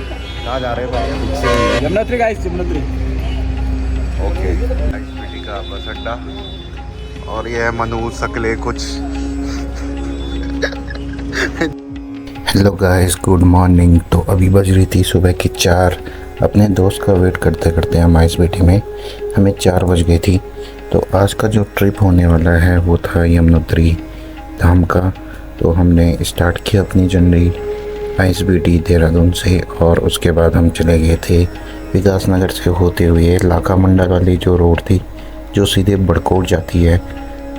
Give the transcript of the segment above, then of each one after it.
कहाँ जा रहे हैं भाई? Yamunotri guys, Yamunotri. Okay, ISBT का बस अड्डा। और ये है मनु सकले कुछ। Hello guys, good morning. तो अभी बज रही थी सुबह की 4। अपने दोस्त का वेट करते करते हम आईएसबीटी में, हमें 4 बज गई थी। तो आज का जो ट्रिप होने वाला है वो था यमुनोत्री धाम का। तो हमने स्टार्ट किया अपनी जर्नी आईएसबीटी देहरादून से, और उसके बाद हम चले गए थे विकास नगर से होते हुए लाखा मंडल वाली जो रोड थी जो सीधे बड़कोट जाती है।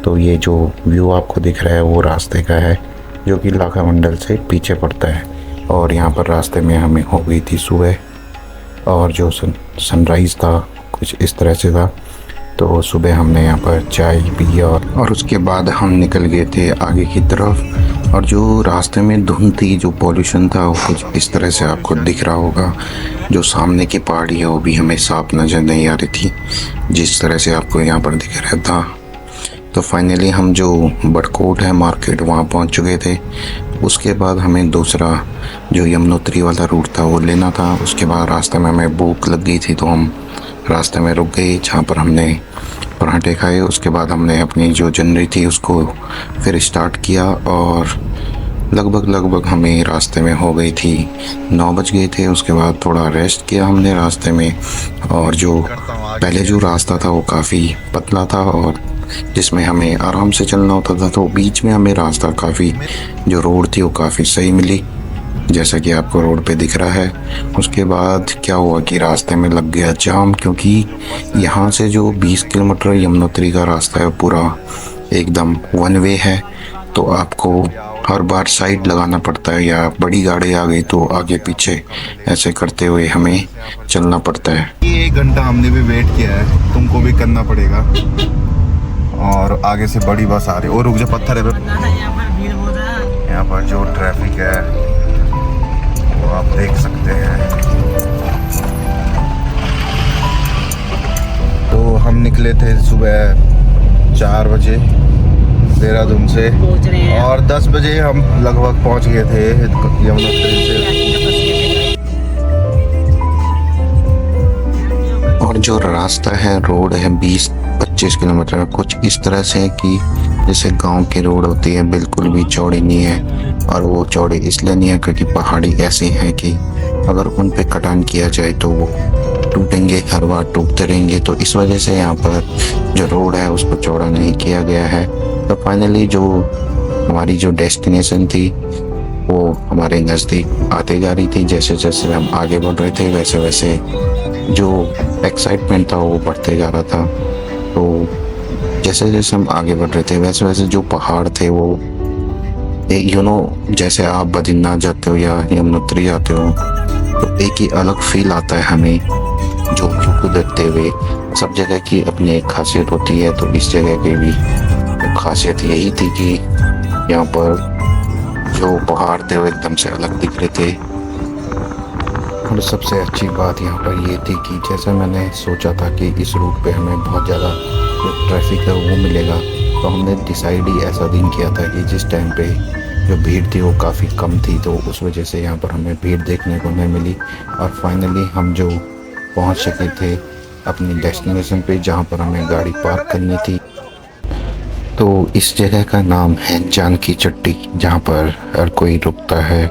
तो ये जो व्यू आपको दिख रहा है वो रास्ते का है जो कि लाखा मंडल से पीछे पड़ता है। और यहाँ पर रास्ते में हमें हो गई थी सुबह, और जो सनराइज़ था कुछ इस तरह से था। तो सुबह हमने यहाँ पर चाय पी और उसके बाद हम निकल गए थे आगे की तरफ। और जो रास्ते में धुंध थी, जो पॉल्यूशन था, वो कुछ इस तरह से आपको दिख रहा होगा। जो सामने की पहाड़ी है वो भी हमें साफ नज़र नहीं आ रही थी जिस तरह से आपको यहाँ पर दिख रहा था। तो फाइनली हम जो बड़कोट है मार्केट वहाँ पहुँच चुके थे। उसके बाद हमें दूसरा जो यमुनोत्री वाला रूट था वो लेना था। उसके बाद रास्ते में हमें भूख लग गई थी तो हम रास्ते में रुक गए जहाँ पर हमने पराठे खाए। उसके बाद हमने अपनी जो जर्नी थी उसको फिर स्टार्ट किया, और लगभग हमें रास्ते में हो गई थी 9 बज गए थे। उसके बाद थोड़ा रेस्ट किया हमने रास्ते में, और जो पहले जो रास्ता था वो काफ़ी पतला था और जिसमें हमें आराम से चलना होता था। तो बीच में हमें रास्ता काफ़ी, जो रोड थी वो काफ़ी सही मिली जैसा कि आपको रोड पे दिख रहा है। उसके बाद क्या हुआ कि रास्ते में लग गया जाम, क्योंकि यहाँ से जो 20 किलोमीटर यमुनोत्री का रास्ता है पूरा एकदम वन वे है। तो आपको हर बार साइड लगाना पड़ता है, या बड़ी गाड़ी आ गई तो आगे पीछे ऐसे करते हुए हमें चलना पड़ता है। ये 1 घंटा हमने भी वेट किया है, तुमको भी करना पड़ेगा। और आगे से बड़ी बस आ रही है, और रुक जा, पत्थर है यहाँ पर जो ट्रैफिक है वो आप देख सकते हैं। तो हम निकले थे सुबह 4 बजे देहरादून से, और 10 बजे हम लगभग पहुंच गए थे यमुनोत्री से। और जो रास्ता है, रोड है 20-25 किलोमीटर, कुछ इस तरह से कि जैसे गांव की रोड होती है, बिल्कुल भी चौड़ी नहीं है। और वो चौड़ी इसलिए नहीं है क्योंकि पहाड़ी ऐसी है कि अगर उन पे कटान किया जाए तो वो टूटेंगे, हर बार टूटते रहेंगे। तो इस वजह से यहाँ पर जो रोड है उसको चौड़ा नहीं किया गया है। तो फाइनली जो हमारी जो डेस्टिनेशन थी वो हमारे नज़दीक आते जा रही थी। जैसे जैसे हम आगे बढ़ रहे थे वैसे वैसे जो एक्साइटमेंट था वो बढ़ते जा रहा था। तो जैसे जैसे हम आगे बढ़ रहे थे वैसे वैसे जो पहाड़ थे वो जैसे आप बद्रीनाथ जाते हो या यमुनोत्री जाते हो तो एक ही अलग फील आता है हमें, जो व्यू को देखते हुए। सब जगह की अपनी एक खासियत होती है, तो इस जगह की भी खासियत यही थी कि यहाँ पर जो पहाड़ थे वो एकदम से अलग दिख रहे थे। और सबसे अच्छी बात यहाँ पर ये थी कि जैसे मैंने सोचा था कि इस रूट पे हमें बहुत ज़्यादा जो ट्रैफिक है वो मिलेगा, तो हमने डिसाइड ही ऐसा दिन किया था कि जिस टाइम पे जो भीड़ थी वो काफ़ी कम थी। तो उस वजह से यहाँ पर हमें भीड़ देखने को नहीं मिली, और फाइनली हम जो पहुँच सके थे अपनी डेस्टिनेशन पे जहाँ पर हमें गाड़ी पार्क करनी थी। तो इस जगह का नाम है जानकी चट्टी, जहाँ पर हर कोई रुकता है।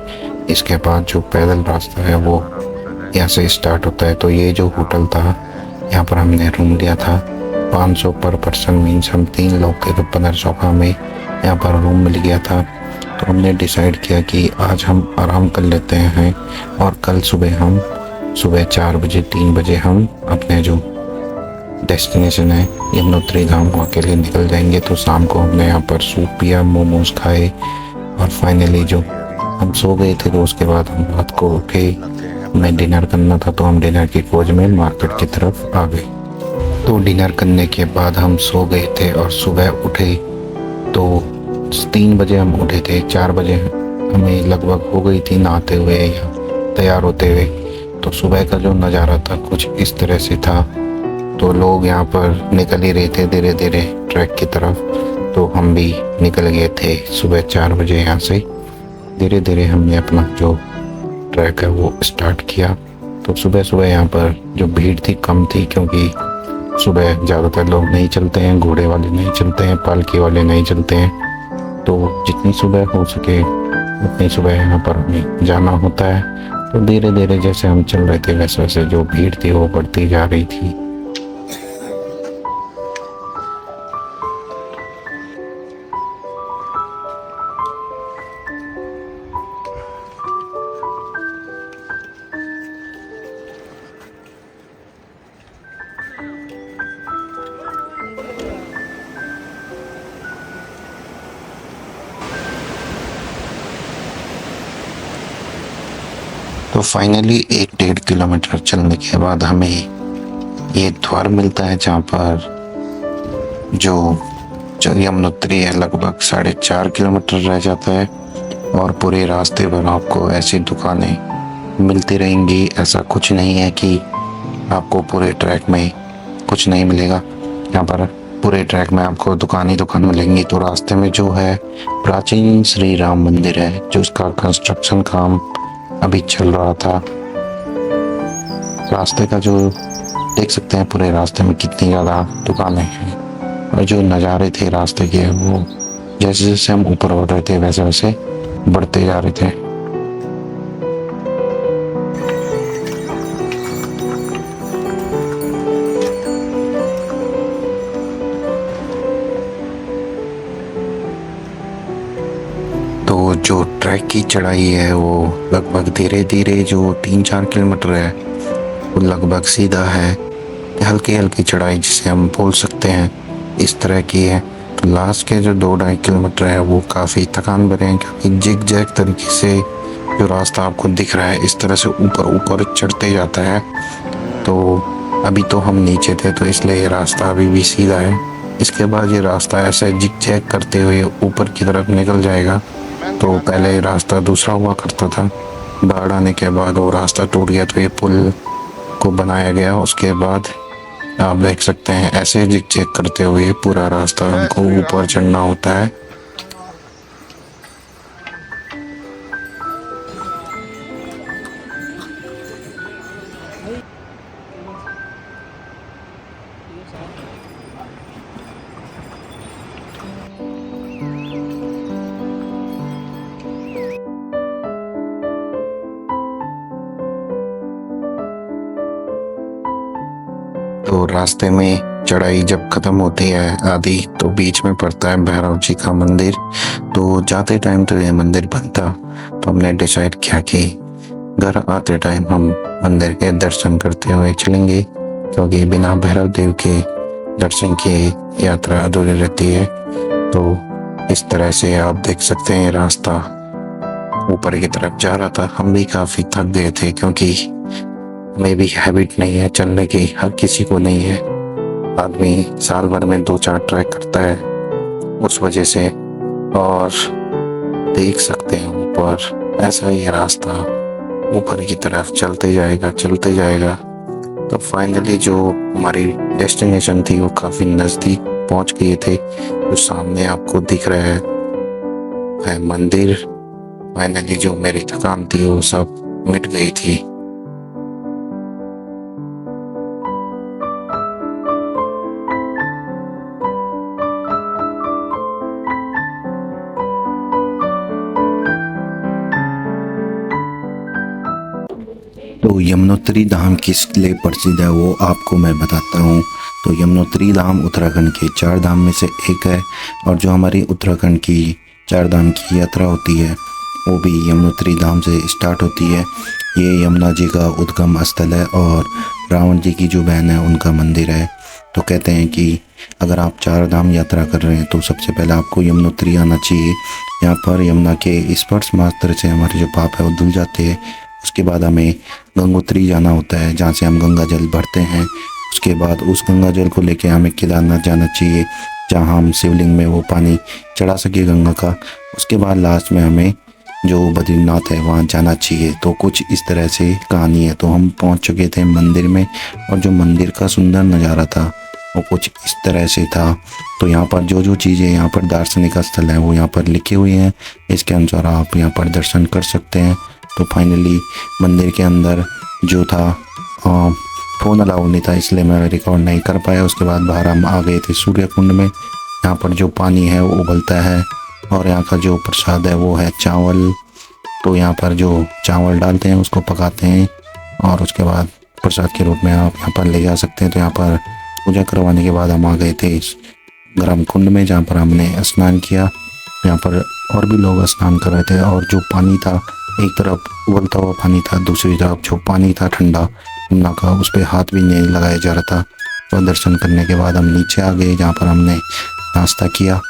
इसके बाद जो पैदल रास्ता है वो यहाँ से स्टार्ट होता है। तो ये जो होटल था यहाँ पर हमने रूम लिया था 500 पर पर्सन, मीन्स हम 3 लोग थे तो 1500 का हमें यहाँ पर रूम मिल गया था। तो हमने डिसाइड किया कि आज हम आराम कर लेते हैं, और कल सुबह 4 बजे 3 बजे हम अपने जो डेस्टिनेशन है यमुनोत्री धाम वहाँ के लिए निकल जाएंगे। तो शाम को हमने यहाँ पर सूप पिया, मोमोज खाए, और फाइनली जो हम सो गए थे। तो उसके बाद हम रात को उठे, हमें डिनर करना था तो हम डिनर की खोज में मार्केट की तरफ आ गए। तो डिनर करने के बाद हम सो गए थे और सुबह उठे तो 3 बजे हम उठे थे। 4 बजे हमें लगभग हो गई थी नहाते हुए या तैयार होते हुए। तो सुबह का जो नज़ारा था कुछ इस तरह से था। तो लोग यहाँ पर निकल ही रहे थे धीरे धीरे ट्रैक की तरफ, तो हम भी निकल गए थे सुबह 4 बजे यहाँ से। धीरे धीरे हमने अपना जो ट्रैक है वो स्टार्ट किया। तो सुबह सुबह यहाँ पर जो भीड़ थी कम थी, क्योंकि सुबह ज़्यादातर लोग नहीं चलते हैं, घोड़े वाले नहीं चलते हैं, पालकी वाले नहीं चलते हैं। तो जितनी सुबह हो सके उतनी सुबह यहाँ पर हमें जाना होता है। तो धीरे धीरे जैसे हम चल रहे थे वैसे वैसे जो भीड़ थी वो बढ़ती जा रही थी। तो फाइनली 1-1.5 किलोमीटर चलने के बाद हमें ये द्वार मिलता है जहाँ पर जो यमुनोत्री है लगभग 4.5 किलोमीटर रह जाता है। और पूरे रास्ते पर आपको ऐसी दुकानें मिलती रहेंगी। ऐसा कुछ नहीं है कि आपको पूरे ट्रैक में कुछ नहीं मिलेगा। यहाँ पर पूरे ट्रैक में आपको दुकान ही दुकान मिलेंगी। तो रास्ते में जो है प्राचीन श्री राम मंदिर है, जो उसका कंस्ट्रक्शन काम अभी चल रहा था। रास्ते का जो देख सकते हैं पूरे रास्ते में कितनी ज़्यादा दुकानें हैं, और जो नज़ारे थे रास्ते के वो जैसे जैसे हम ऊपर बढ़ रहे थे वैसे वैसे बढ़ते जा रहे थे। तो जो ट्रैक की चढ़ाई है वो लगभग धीरे धीरे जो 3-4 किलोमीटर है वो लगभग सीधा है, हल्की हल्की चढ़ाई जिसे हम बोल सकते हैं इस तरह की है। तो लास्ट के जो 2-2.5 किलोमीटर है वो काफ़ी थकान भरे हैं, क्योंकि जिग जैग तरीके से जो रास्ता आपको दिख रहा है इस तरह से ऊपर ऊपर चढ़ते जाता है। तो अभी तो हम नीचे थे तो इसलिए ये रास्ता अभी भी सीधा है। इसके बाद ये रास्ता ऐसे जिग जैग करते हुए ऊपर की तरफ निकल जाएगा। तो पहले रास्ता दूसरा हुआ करता था, बाढ़ आने के बाद वो रास्ता टूट गया तो ये पुल को बनाया गया। उसके बाद आप देख सकते हैं ऐसे जिग जैग करते हुए पूरा रास्ता हमको ऊपर चढ़ना होता है। तो रास्ते में चढ़ाई जब खत्म होती है आधी, तो बीच में पड़ता है भैरव जी का मंदिर। तो जाते टाइम तो ये मंदिर बंद था, तो हमने डिसाइड किया कि घर आते टाइम हम मंदिर के दर्शन करते हुए चलेंगे, क्योंकि बिना भैरव देव के दर्शन की यात्रा अधूरी रहती है। तो इस तरह से आप देख सकते हैं रास्ता ऊपर की तरफ जा रहा था। हम भी काफ़ी थक गए थे, क्योंकि हमें भी हैबिट नहीं है चलने की, हर किसी को नहीं है। आदमी साल भर में 2-4 ट्रैक करता है उस वजह से। और देख सकते हैं ऊपर ऐसा ही रास्ता ऊपर की तरफ चलते जाएगा। तो फाइनली जो हमारी डेस्टिनेशन थी वो काफ़ी नज़दीक पहुंच गए थे। जो सामने आपको दिख रहा है मंदिर। फाइनली जो मेरी थकान थी वो सब मिट गई थी। तो यमुनोत्री धाम किस लिए प्रसिद्ध है वो आपको मैं बताता हूँ। तो यमुनोत्री धाम उत्तराखंड के 4 धाम में से एक है, और जो हमारी उत्तराखंड की 4 धाम की यात्रा होती है वो भी यमुनोत्री धाम से स्टार्ट होती है। ये यमुना जी का उद्गम स्थल है और रावण जी की जो बहन है उनका मंदिर है। तो कहते हैं कि अगर आप 4 धाम यात्रा कर रहे हैं तो सबसे पहले आपको यमुनोत्री आना चाहिए। यहाँ पर यमुना के स्पर्श मात्र से हमारे जो पाप है वो धुल जाते हैं। उसके बाद हमें गंगोत्री जाना होता है, जहाँ से हम गंगा जल भरते हैं। उसके बाद उस गंगा जल को लेके हमें केदारनाथ जाना चाहिए, जहाँ हम शिवलिंग में वो पानी चढ़ा सके गंगा का। उसके बाद लास्ट में हमें जो बद्रीनाथ है वहाँ जाना चाहिए। तो कुछ इस तरह से कहानी है। तो हम पहुँच चुके थे मंदिर में, और जो मंदिर का सुंदर नज़ारा था वो कुछ इस तरह से था। तो यहाँ पर जो चीज़ें यहाँ पर दार्शनिक स्थल है वो यहाँ पर लिखे हुए हैं, इसके अनुसार आप यहाँ पर दर्शन कर सकते हैं। तो फाइनली मंदिर के अंदर जो था फ़ोन अलाउ नहीं था, इसलिए मैं रिकॉर्ड नहीं कर पाया। उसके बाद बाहर हम आ गए थे सूर्य कुंड में। यहाँ पर जो पानी है वो उबलता है और यहाँ का जो प्रसाद है वो है चावल। तो यहाँ पर जो चावल डालते हैं उसको पकाते हैं और उसके बाद प्रसाद के रूप में आप यहाँ पर ले जा सकते हैं। तो यहाँ पर पूजा करवाने के बाद हम आ गए थे इस गर्म कुंड में, जहाँ पर हमने स्नान किया। यहाँ पर और भी लोग स्नान कर रहे थे और जो पानी था, एक तरफ उबलता हुआ पानी था, दूसरी तरफ जो पानी था ठंडा यमुना का, उस पर हाथ भी नहीं लगाया जा रहा था। तो दर्शन करने के बाद हम नीचे आ गए, जहाँ पर हमने नाश्ता किया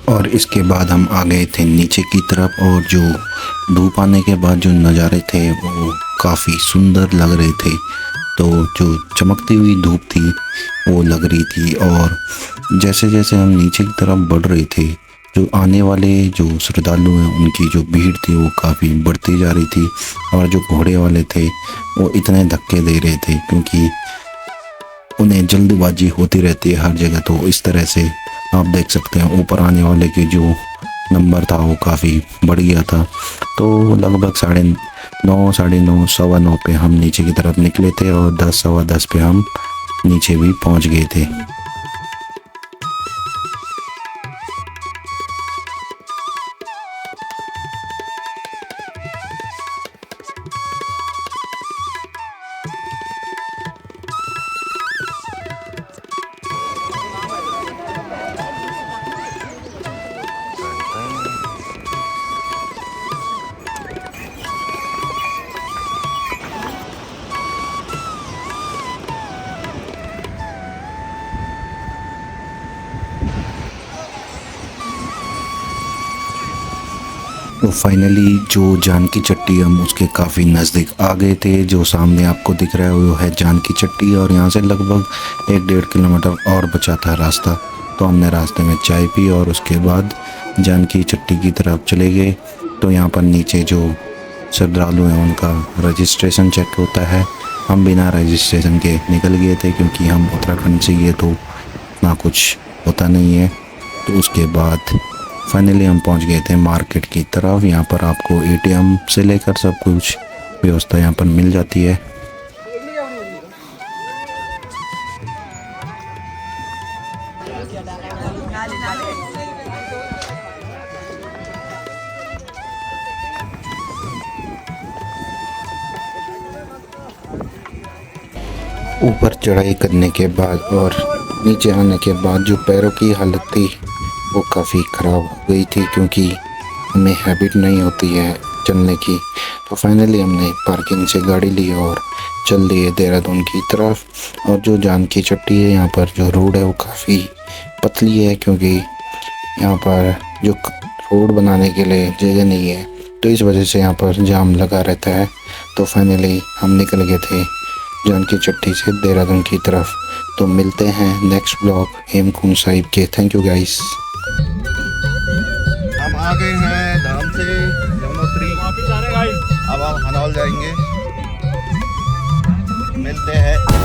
और इसके बाद हम आ गए थे नीचे की तरफ। और जो धूप आने के बाद जो नज़ारे थे वो काफ़ी सुंदर लग रहे थे। तो जो चमकती हुई धूप थी वो लग रही थी और जैसे जैसे हम नीचे की तरफ बढ़ रहे थे, जो आने वाले जो श्रद्धालु हैं उनकी जो भीड़ थी वो काफ़ी बढ़ती जा रही थी। और जो घोड़े वाले थे वो इतने धक्के दे रहे थे क्योंकि उन्हें जल्दबाजी होती रहती है हर जगह। तो इस तरह से आप देख सकते हैं ऊपर आने वाले के जो नंबर था वो काफ़ी बढ़ गया था। तो लगभग 9:30, 9:30, 9:15 पे हम नीचे की तरफ निकले थे और 10, 10:15 पे हम नीचे भी पहुंच गए थे। तो फाइनली जो जानकी चट्टी, हम उसके काफ़ी नज़दीक आ गए थे। जो सामने आपको दिख रहा है वो है जानकी चट्टी और यहाँ से लगभग 1-1.5 किलोमीटर और बचा था रास्ता। तो हमने रास्ते में चाय पी और उसके बाद जानकी चट्टी की तरफ चले गए। तो यहाँ पर नीचे जो श्रद्धालु हैं उनका रजिस्ट्रेशन चेक होता है। हम बिना रजिस्ट्रेशन के निकल गए थे क्योंकि हम उत्तराखंड से ये तो ना कुछ होता नहीं है। तो उसके बाद फाइनली हम पहुंच गए थे मार्केट की तरफ। यहाँ पर आपको एटीएम से लेकर सब कुछ व्यवस्था यहाँ पर मिल जाती है। ऊपर चढ़ाई करने के बाद और नीचे आने के बाद जो पैरों की हालत थी वो काफ़ी ख़राब हो गई थी क्योंकि हमें हैबिट नहीं होती है चलने की। तो फाइनली हमने पार्किंग से गाड़ी ली और चल दिए देहरादून की तरफ। और जो जानकी चट्टी है, यहाँ पर जो रोड है वो काफ़ी पतली है क्योंकि यहाँ पर जो रोड बनाने के लिए जगह नहीं है, तो इस वजह से यहाँ पर जाम लगा रहता है। तो फाइनली हम निकल गए थे जानकी चट्टी से देहरादून की तरफ। तो मिलते हैं नेक्स्ट ब्लॉग हेमकुंड साहिब के। Thank you guys. हम आ गए हैं धाम से यमुनोत्री, अब हम हनौल जाएंगे। मिलते हैं।